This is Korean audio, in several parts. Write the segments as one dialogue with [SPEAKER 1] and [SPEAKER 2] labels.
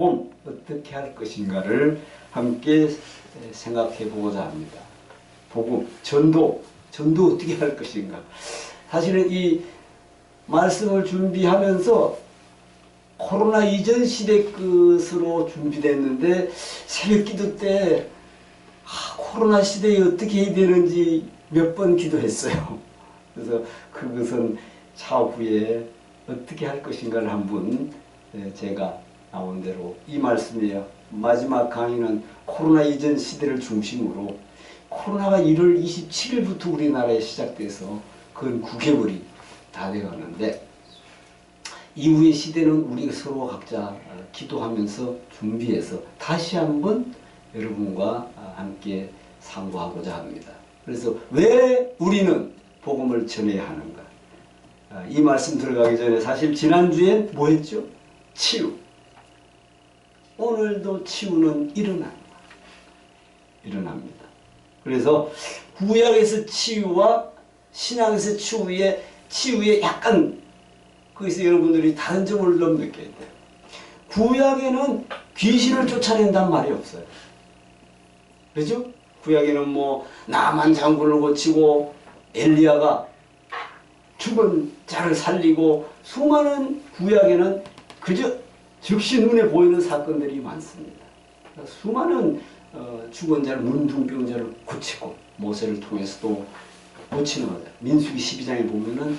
[SPEAKER 1] 어떻게 할 것인가를 함께 생각해 보고자 합니다. 복음, 전도 어떻게 할 것인가. 사실은 이 말씀을 준비하면서 코로나 이전 시대 것으로 준비됐는데 새벽 기도 때 코로나 시대에 어떻게 해야 되는지 몇 번 기도했어요. 그래서 그것은 차후에 어떻게 할 것인가를 한번 제가 나온 대로 이 말씀이에요. 마지막 강의는 코로나 이전 시대를 중심으로 코로나가 1월 27일부터 우리나라에 시작돼서 근 9개월이 다 돼가는데 이후의 시대는 우리 서로 각자 기도하면서 준비해서 다시 한번 여러분과 함께 상고하고자 합니다. 그래서 왜 우리는 복음을 전해야 하는가? 이 말씀 들어가기 전에 사실 지난주엔 뭐 했죠? 치유. 오늘도 치유는 일어납니다. 그래서 구약에서 치유와 신약에서 치유에 약간 거기서 여러분들이 다른 점을 너무 느껴야 돼요. 구약에는 귀신을 쫓아낸단 말이 없어요. 그렇죠? 구약에는 뭐 나만 장군을 고치고 엘리야가 죽은 자를 살리고 수많은 구약에는 그저 즉시 눈에 보이는 사건들이 많습니다. 수많은 죽은 자를 문둥병자를 고치고 모세를 통해서도 고치는 거죠. 민수기 12장에 보면은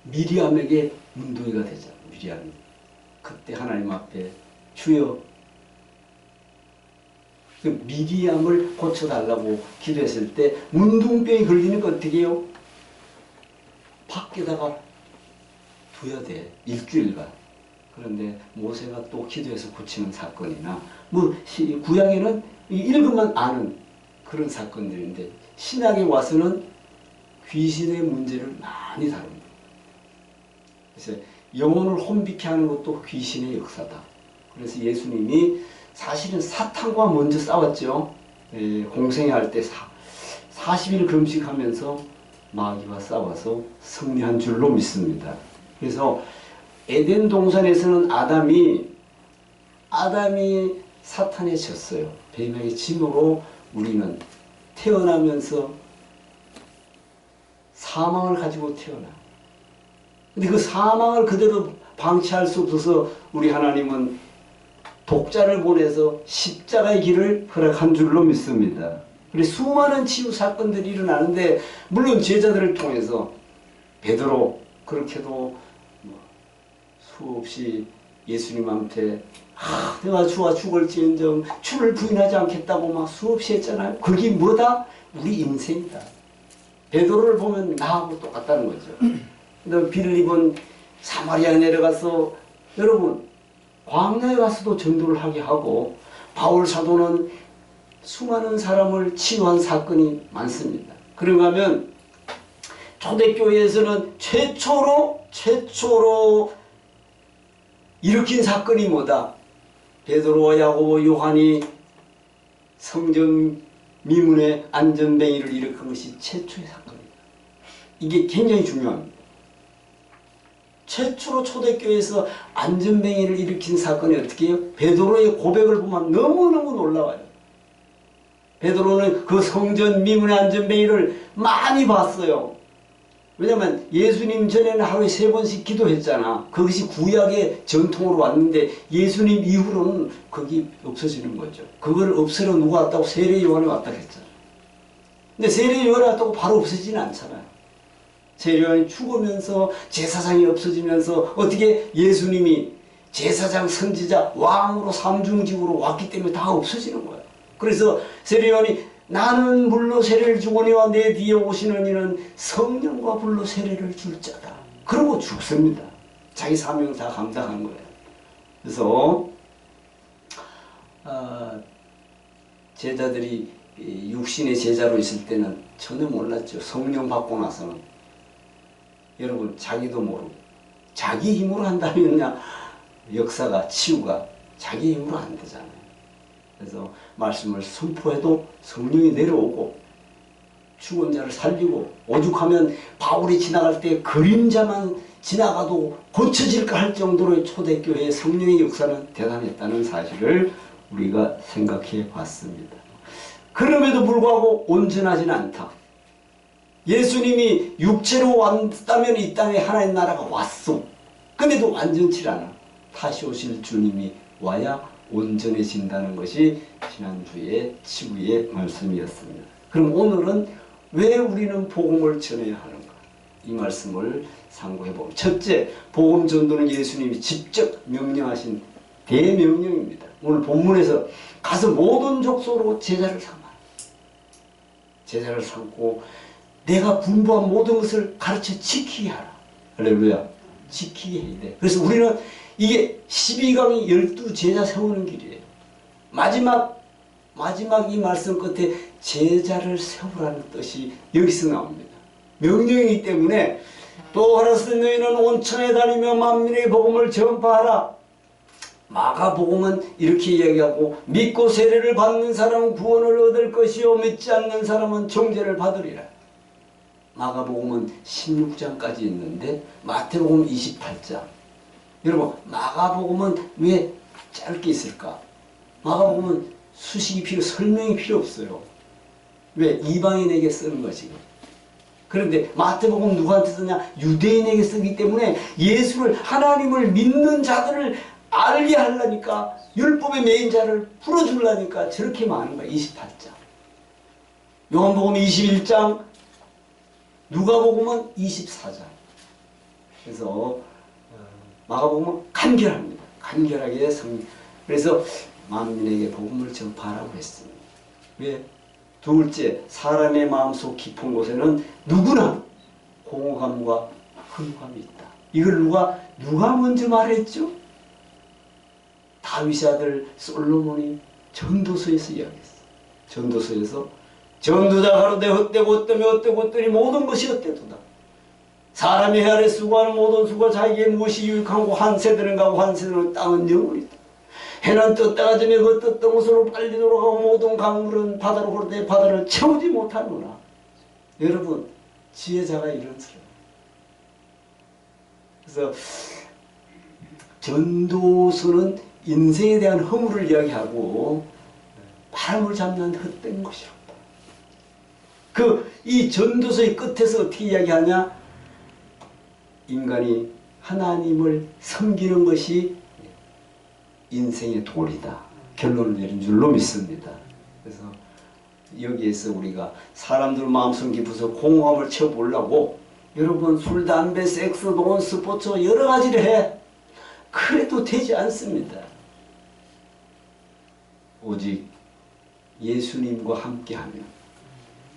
[SPEAKER 1] 미리암에게 문둥이가 되죠. 미리암이 그때 하나님 앞에 주여 그 미리암을 고쳐달라고 기도했을 때 문둥병이 걸리니까 어떻게 해요? 밖에다가 둬야 돼. 일주일간. 그런데 모세가 또 기도해서 고치는 사건이나 뭐 구약에는 읽으면 아는 그런 사건들인데 신약에 와서는 귀신의 문제를 많이 다룹니다. 그래서 영혼을 혼비케 하는 것도 귀신의 역사다. 그래서 예수님이 사실은 사탄과 먼저 싸웠죠. 공생애할 때 40일 금식하면서 마귀와 싸워서 승리한 줄로 믿습니다. 그래서 에덴 동산에서는 아담이 사탄에 졌어요. 뱀에게 짐으로 우리는 태어나면서 사망을 가지고 태어나. 근데 그 사망을 그대로 방치할 수 없어서 우리 하나님은 독자를 보내서 십자가의 길을 허락한 줄로 믿습니다. 그래서 수많은 치유 사건들이 일어나는데 물론 제자들을 통해서 베드로 그렇게도 수없이 예수님한테 내가 주와 죽을지언정 주를 부인하지 않겠다고 막 수없이 했잖아요. 그게 뭐다? 우리 인생이다. 베드로를 보면 나하고 똑같다는 거죠. 근데 빌립은 사마리아에 내려가서 여러분 광야에 가서도 전도를 하게 하고 바울 사도는 수많은 사람을 치유한 사건이 많습니다. 그런가 하면 초대교회에서는 최초로 일으킨 사건이 뭐다? 베드로와 야고보 요한이 성전 미문의 안전뱅이를 일으킨 것이 최초의 사건입니다. 이게 굉장히 중요합니다. 최초로 초대교회에서 안전뱅이를 일으킨 사건이 어떻게 해요? 베드로의 고백을 보면 너무너무 놀라워요. 베드로는 그 성전 미문의 안전뱅이를 많이 봤어요. 왜냐하면 예수님 전에는 하루에 3번씩 기도했잖아. 그것이 구약의 전통으로 왔는데 예수님 이후로는 거기 없어지는 거죠. 그걸 없애러 누가 왔다고? 세례 요한이 왔다 그랬잖아요. 근데 세례 요한이 왔다고 바로 없어지지는 않잖아요. 세례 요한이 죽으면서 제사장이 없어지면서 어떻게 예수님이 제사장, 선지자, 왕으로 삼중직으로 왔기 때문에 다 없어지는 거예요. 그래서 세례 요한이 나는 물로 세례를 주거니와 내 뒤에 오시는 이는 성령과 불로 세례를 줄 자다. 그러고 죽습니다. 자기 사명을 다 감당한 거예요. 그래서 제자들이 육신의 제자로 있을 때는 전혀 몰랐죠. 성령 받고 나서는 여러분 자기도 모르고 자기 힘으로 한다면야 역사가 치유가 자기 힘으로 안 되잖아요. 그래서 말씀을 선포해도 성령이 내려오고 죽은 자를 살리고 오죽하면 바울이 지나갈 때 그림자만 지나가도 고쳐질까 할 정도로 초대교회의 성령의 역사는 대단했다는 사실을 우리가 생각해 봤습니다. 그럼에도 불구하고 온전하진 않다. 예수님이 육체로 왔다면 이 땅에 하나님 나라가 왔어. 근데도 완전치 않아. 다시 오실 주님이 와야 온전해진다는 것이 지난주에 치부의 말씀이었습니다. 그럼 오늘은 왜 우리는 복음을 전해야 하는가? 이 말씀을 상고해보면, 첫째, 복음 전도는 예수님이 직접 명령하신 대명령입니다. 오늘 본문에서 가서 모든 족속으로 제자를 삼아. 제자를 삼고 내가 분부한 모든 것을 가르쳐 지키게 하라. 할렐루야. 지키게 해야 돼. 그래서 우리는 이게 12강이 12제자 세우는 길이에요. 마지막 이 말씀 끝에 제자를 세우라는 뜻이 여기서 나옵니다. 명령이기 때문에 또 가라사대 너희는 온 천에 다니며 만민에게 복음을 전파하라. 마가복음은 이렇게 이야기하고 믿고 세례를 받는 사람은 구원을 얻을 것이요 믿지 않는 사람은 정죄를 받으리라. 마가복음은 16장까지 있는데 마태복음은 28장. 여러분, 마가복음은 왜 짧게 있을까? 마가복음은 수식이 설명이 필요 없어요. 왜? 이방인에게 쓰는 것이고. 그런데 마태복음 누구한테 쓰냐? 유대인에게 쓰기 때문에 예수를, 하나님을 믿는 자들을 알게 하려니까, 율법의 매인 자를 풀어주려니까 저렇게 많은 거야. 28장. 요한복음 21장, 누가복음은 24장. 그래서 마가복음은 간결합니다. 간결하게 그래서 만민에게 복음을 전파하라고 했습니다. 왜? 둘째, 사람의 마음속 깊은 곳에는 누구나 공허감과 흠감이 있다. 이걸 누가 먼저 말했죠? 다윗의 아들 솔로몬이 전도서에서 이야기했어. 전도서에서 전도자가 가로되 헛되고 헛되니 모든 것이 헛되도다. 사람이 해 아래 수고하는 모든 수고 자기에게 무엇이 유익하고 한 세대는 가고 한 세대는 땅은 영원이다. 해는 떴다가 저며 그 떴던 곳으로 빨리 돌아가고 모든 강물은 바다로 흐르되 바다를 채우지 못하노라. 여러분, 지혜자가 이런 소리. 그래서 전도서는 인생에 대한 허물을 이야기하고 바람을 잡는 헛된 것이었다. 이 전도서의 끝에서 어떻게 이야기하냐? 인간이 하나님을 섬기는 것이 인생의 도리다. 결론을 내린 줄로 믿습니다. 그래서 여기에서 우리가 사람들 마음속 깊어서 공허함을 채워보려고 여러분 술, 담배, 섹스, 돈, 스포츠 여러 가지를 해. 그래도 되지 않습니다. 오직 예수님과 함께하면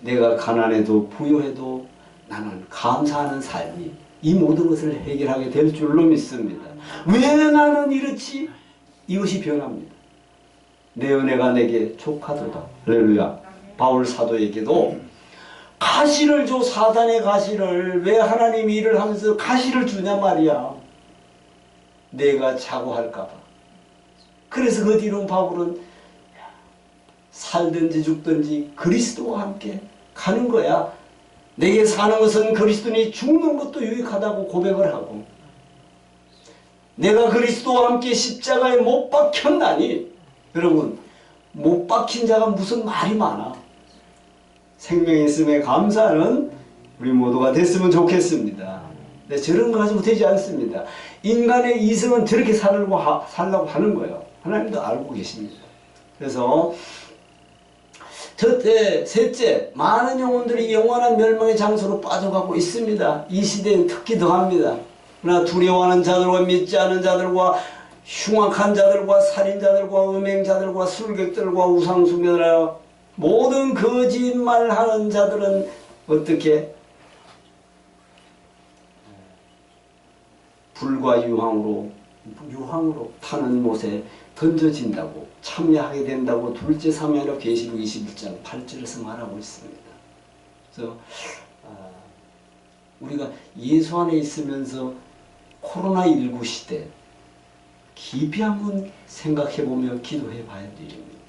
[SPEAKER 1] 내가 가난해도 부유해도 나는 감사하는 삶이 이 모든 것을 해결하게 될 줄로 믿습니다. 왜 나는 이렇지? 이것이 변합니다. 내 은혜가 내게 족하도다. 할렐루야. 바울 사도에게도 가시를 줘. 사단의 가시를. 왜 하나님이 일을 하면서 가시를 주냐 말이야. 내가 자고할까 봐. 그래서 그 뒤로 바울은 살든지 죽든지 그리스도와 함께 가는 거야. 내게 사는 것은 그리스도니 죽는 것도 유익하다고 고백을 하고, 내가 그리스도와 함께 십자가에 못 박혔나니, 여러분 못 박힌 자가 무슨 말이 많아. 생명이 있음에 감사하는 우리 모두가 됐으면 좋겠습니다. 근데 저런 거 가지고 되지 않습니다. 인간의 이성은 저렇게 살라고 하는 거예요. 하나님도 알고 계십니다. 그래서 첫째, 셋째, 많은 영혼들이 영원한 멸망의 장소로 빠져가고 있습니다. 이 시대엔 특히 더합니다. 그러나 두려워하는 자들과 믿지 않은 자들과 흉악한 자들과 살인자들과 음행자들과 술객들과 우상숭배들과 모든 거짓말하는 자들은 어떻게? 불과 유황으로 타는 못에 던져진다고, 참여하게 된다고 둘째 사무엘하 계시록 21장 8절에서 말하고 있습니다. 그래서 우리가 예수 안에 있으면서 코로나19 시대 깊이 한번 생각해보며 기도해 봐야 될 일입니다.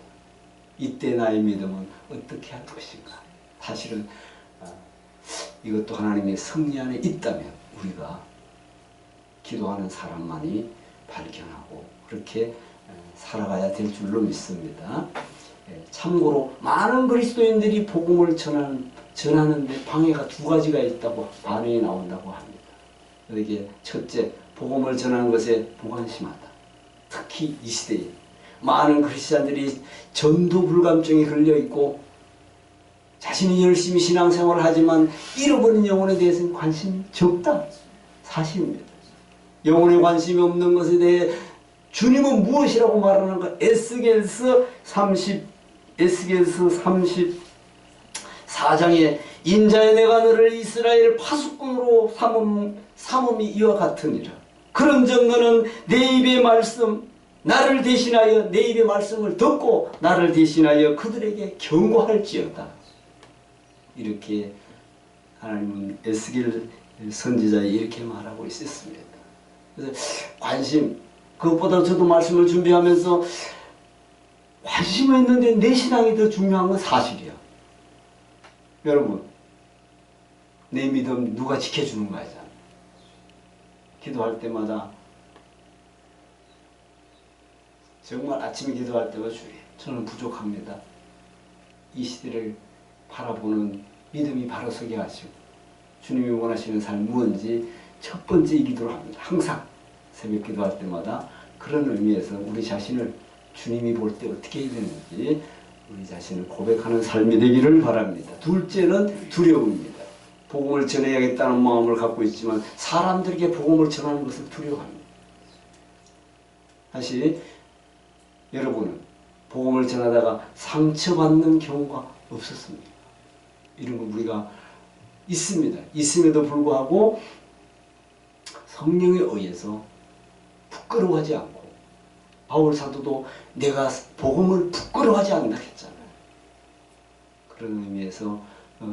[SPEAKER 1] 이때 나의 믿음은 어떻게 할 것인가. 사실은 이것도 하나님의 섭리 안에 있다면 우리가 기도하는 사람만이 발견하고 그렇게 살아가야 될 줄로 믿습니다. 참고로 많은 그리스도인들이 복음을 전하는데 방해가 두 가지가 있다고 반응이 나온다고 합니다. 이게 첫째, 복음을 전하는 것에 무관심하다. 특히 이 시대에 많은 크리스찬들이 전도 불감증에 걸려 있고 자신이 열심히 신앙생활을 하지만 잃어버린 영혼에 대해서는 관심이 적다. 사실입니다. 영혼에 관심이 없는 것에 대해 주님은 무엇이라고 말하는가? 에스겔서 34장에 인자의 내가 너를 이스라엘 파수꾼으로 삼음이 이와 같으니라. 그런즉 너는 내 입의 말씀 나를 대신하여 내 입의 말씀을 듣고 나를 대신하여 그들에게 경고할지어다. 이렇게 하나님은 에스겔 선지자에 이렇게 말하고 있었습니다. 그래서 관심, 그것보다 저도 말씀을 준비하면서 관심은 있는데 내 신앙이 더 중요한 건 사실이야. 여러분, 내 믿음 누가 지켜주는 거잖아. 기도할 때마다 정말 아침에 기도할 때마다 주님, 저는 부족합니다. 이 시대를 바라보는 믿음이 바로 서게 하시고 주님이 원하시는 삶은 뭔지 첫 번째 이 기도를 합니다. 항상 새벽 기도할 때마다 그런 의미에서 우리 자신을 주님이 볼 때 어떻게 해야 되는지 우리 자신을 고백하는 삶이 되기를 바랍니다. 둘째는 두려움입니다. 복음을 전해야겠다는 마음을 갖고 있지만 사람들에게 복음을 전하는 것을 두려워합니다. 사실 여러분은 복음을 전하다가 상처받는 경우가 없었습니까? 이런 거 우리가 있습니다. 있음에도 불구하고 성령에 의해서 부끄러워하지 않고 바울 사도도 내가 복음을 부끄러워하지 않는다 했잖아요. 그런 의미에서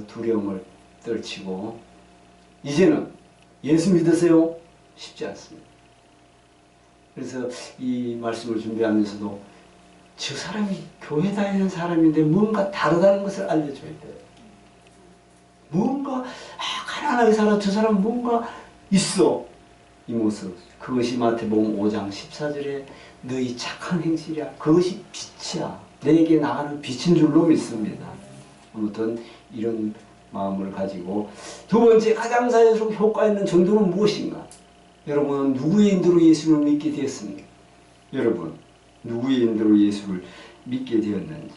[SPEAKER 1] 두려움을 떨치고 이제는 예수 믿으세요? 쉽지 않습니다. 그래서 이 말씀을 준비하면서도 저 사람이 교회 다니는 사람인데 뭔가 다르다는 것을 알려줘야 돼요. 뭔가 가난하게 살아 저 사람 뭔가 있어. 이 모습 그것이 마태복음 5장 14절에 너희 착한 행실이야. 그것이 빛이야. 내게 나가는 빛인 줄로 믿습니다. 아무튼 이런 마음을 가지고 두 번째 가장 자연스럽고 효과 있는 전도는 무엇인가? 여러분은 누구의 인도로 예수를 믿게 되었습니까? 여러분 누구의 인도로 예수를 믿게 되었는지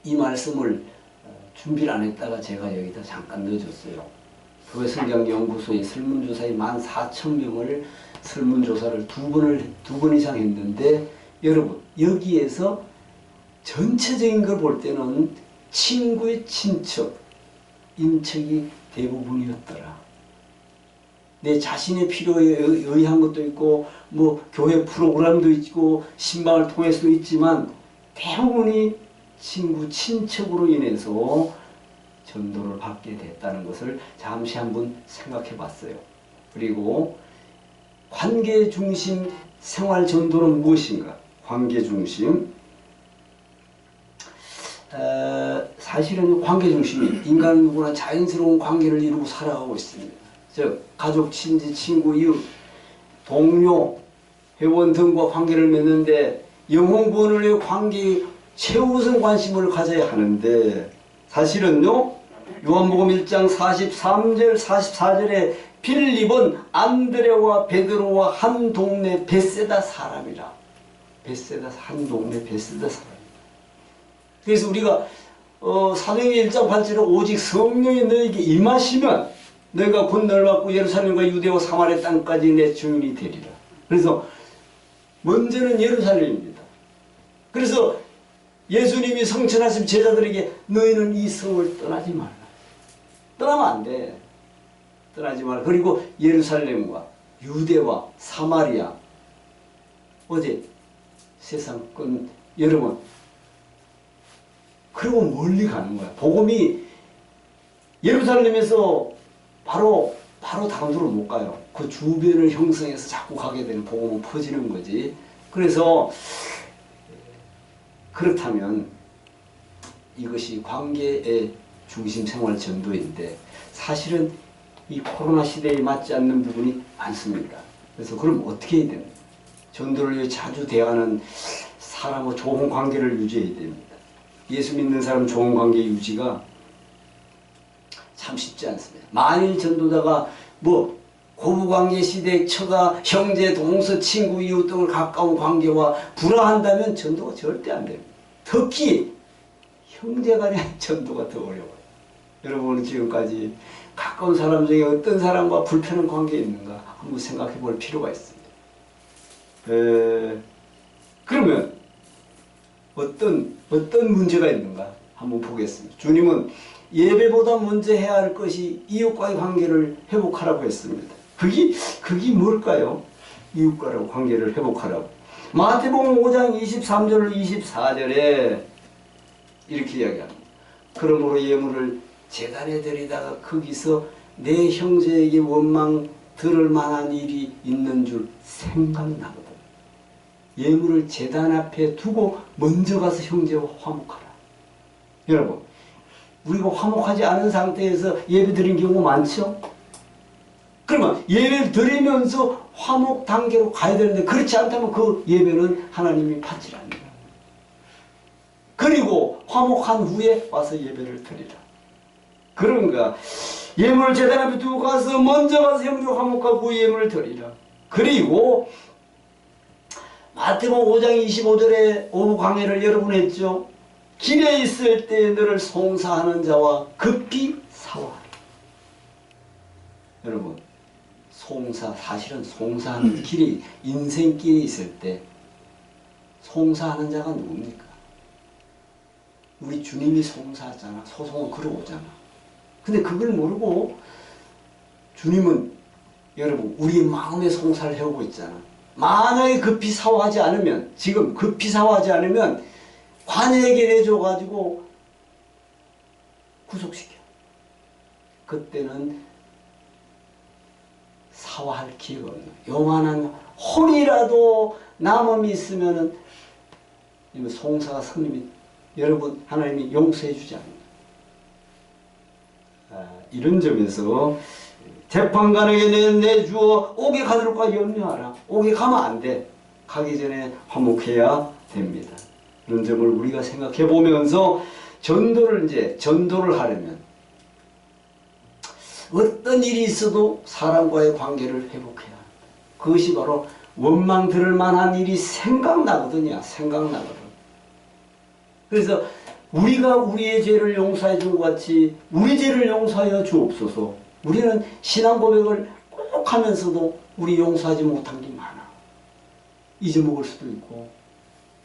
[SPEAKER 1] 이 말씀을 준비를 안 했다가 제가 여기다 잠깐 넣어줬어요. 교회성경연구소의 설문조사에 14,000명을 설문조사를 두 번 이상 했는데 여러분 여기에서 전체적인 걸 볼 때는 친구의 친척, 인척이 대부분이었더라. 내 자신의 필요에 의한 것도 있고 뭐 교회 프로그램도 있고 신방을 통해서도 있지만 대부분이 친구, 친척으로 인해서 전도를 받게 됐다는 것을 잠시 한번 생각해 봤어요. 그리고 관계 중심 생활 전도는 무엇인가? 관계 중심. 사실은 관계 중심이 인간은 누구나 자연스러운 관계를 이루고 살아가고 있습니다. 즉 가족, 친지, 친구, 이웃, 동료, 회원 등과 관계를 맺는데 영혼 구원을 위해 관계에 최우선 관심을 가져야 하는데 사실은요 요한복음 1장 43절 44절에 빌립은 안드레와 베드로와 한 동네 베세다 사람이라. 베세다 한 동네 베세다 사람. 그래서 우리가 사도행전 1장 8절에 오직 성령이 너에게 임하시면 너희가 권능을 받고 예루살렘과 유대와 사마리아 땅까지 내 증인이 되리라. 그래서 먼저는 예루살렘입니다. 그래서 예수님이 성천하신 제자들에게 너희는 이 성을 떠나지 말라. 떠나면 안 돼. 떠나지 말라. 그리고 예루살렘과 유대와 사마리아 어제 세상 끝 여러분 그리고 멀리 가는 거야. 복음이 예루살렘에서 바로 다른데로 못 가요. 그 주변을 형성해서 자꾸 가게 되는 복음은 퍼지는 거지. 그래서 그렇다면 이것이 관계의 중심 생활 전도인데 사실은 이 코로나 시대에 맞지 않는 부분이 많습니다. 그래서 그럼 어떻게 해야 됩니까? 전도를 위해 자주 대하는 사람과 좋은 관계를 유지해야 됩니다. 예수 믿는 사람 좋은 관계 유지가 참 쉽지 않습니다. 만일 전도자가 뭐 고부관계 시대에 처가 형제, 동서, 친구, 이웃 등을 가까운 관계와 불화한다면 전도가 절대 안 됩니다. 특히 형제간의 전도가 더 어려워요. 여러분은 지금까지 가까운 사람 중에 어떤 사람과 불편한 관계에 있는가 한번 생각해 볼 필요가 있습니다. 그러면 어떤 문제가 있는가 한번 보겠습니다. 주님은 예배보다 먼저 해야 할 것이 이웃과의 관계를 회복하라고 했습니다. 그게 뭘까요? 이웃과의 관계를 회복하라고. 마태복음 5장 23절 24절에 이렇게 이야기합니다. 그러므로 예물을 제단에 드리다가 거기서 내 형제에게 원망 들을 만한 일이 있는 줄 생각나거든. 예물을 제단 앞에 두고 먼저 가서 형제와 화목하라. 여러분, 우리가 화목하지 않은 상태에서 예배 드린 경우 많죠? 그러면 예배를 드리면서 화목 단계로 가야 되는데 그렇지 않다면 그 예배는 하나님이 받지 않는다. 그리고 화목한 후에 와서 예배를 드리라. 그런가 예물을 제단 앞에 두고 가서 먼저 가서 형제 화목하고 예물을 드리라. 그리고 마태복음 5장 25절에 오후 강해를 여러분 했죠. 길에 있을 때 너를 송사하는 자와 급히 사와라. 여러분, 사실은 송사하는 길이 인생길에 있을 때 송사하는 자가 누굽니까? 우리 주님이 송사하잖아. 소송을 걸어오잖아. 근데 그걸 모르고 주님은 여러분 우리의 마음의 송사를 해오고 있잖아. 만약에 급히 사와하지 않으면, 지금 급히 사와하지 않으면 관에게 내줘가지고 구속시켜. 그때는 사와할 기회가 없는, 요만한 혼이라도 남음이 있으면은 송사가 성님이 여러분 하나님이 용서해 주지 않는다. 이런 점에서 재판관에게 내주어 옥에 가들까 염려하라. 옥에 가면 안 돼. 가기 전에 화목해야 됩니다. 이런 점을 우리가 생각해 보면서 전도를 하려면 어떤 일이 있어도 사람과의 관계를 회복해야 합니다. 그것이 바로 원망 들을 만한 일이 생각나거든요. 그래서 우리가 우리의 죄를 용서해 준 것 같이 우리 죄를 용서하여 주옵소서. 우리는 신앙 고백을 꼭 하면서도 우리 용서하지 못한 게 많아. 잊어먹을 수도 있고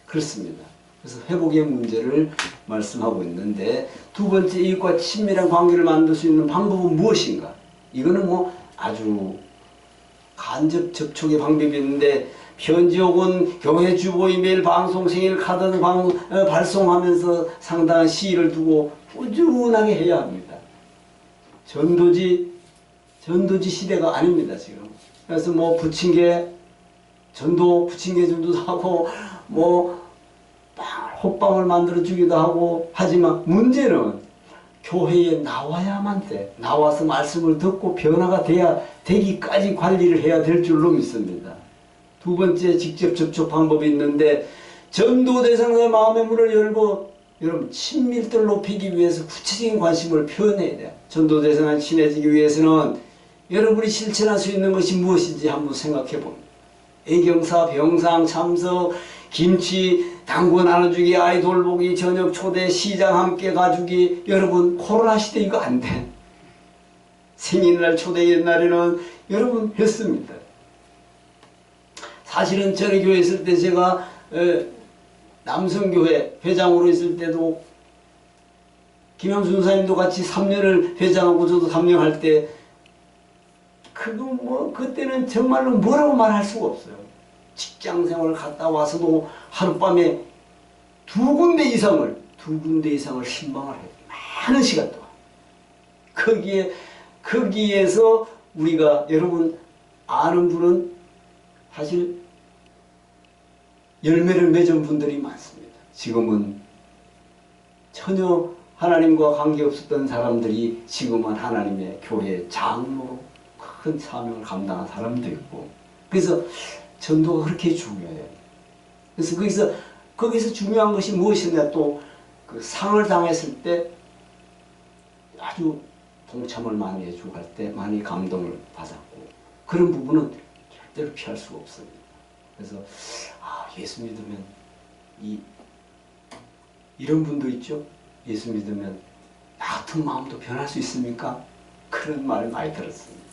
[SPEAKER 1] 그렇습니다. 그래서 회복의 문제를 말씀하고 있는데, 두 번째 이웃과 친밀한 관계를 만들 수 있는 방법은 무엇인가? 이거는 뭐 아주 간접 접촉의 방법이 있는데, 편지 혹은 교회 주보에 매일 방송 생일 카드 발송하면서 상당한 시일을 두고 꾸준하게 해야 합니다. 전도지 시대가 아닙니다, 지금. 그래서 뭐 부침개들도 하고 뭐 호빵을 만들어 주기도 하고 하지만 문제는 교회에 나와야만 돼. 나와서 말씀을 듣고 변화가 되기까지 관리를 해야 될 줄로 믿습니다. 두 번째 직접 접촉 방법이 있는데, 전도 대상자의 마음의 문을 열고 여러분 친밀도를 높이기 위해서 구체적인 관심을 표현해야 돼요. 전도 대상자와 친해지기 위해서는 여러분이 실천할 수 있는 것이 무엇인지 한번 생각해 봅니다. 애경사, 병상, 참석, 김치, 당구 나눠주기, 아이 돌보기, 저녁 초대, 시장 함께 가주기. 여러분 코로나 시대 이거 안 돼. 생일날 초대 옛날에는 여러분 했습니다. 사실은 저희 교회 있을 때 제가 남성교회 회장으로 있을 때도 김영순 선사님도 같이 3년을 회장하고 저도 3년 할 때 그때는 정말로 뭐라고 말할 수가 없어요. 직장생활을 갔다 와서도 하룻밤에 두 군데 이상을 신방을 해요. 많은 시간 동안. 거기에서 우리가 여러분 아는 분은 사실 열매를 맺은 분들이 많습니다. 지금은 전혀 하나님과 관계없었던 사람들이 지금은 하나님의 교회 장로로 큰 사명을 감당한 사람도 있고, 그래서 전도가 그렇게 중요해요. 그래서 거기서 중요한 것이 무엇이냐, 또 그 상을 당했을 때 아주 동참을 많이 해주고 할 때 많이 감동을 받았고, 그런 부분은 절대로 피할 수가 없습니다. 그래서 예수 믿으면 이런 분도 있죠. 예수 믿으면 나 같은 마음도 변할 수 있습니까? 그런 말을 많이 들었습니다.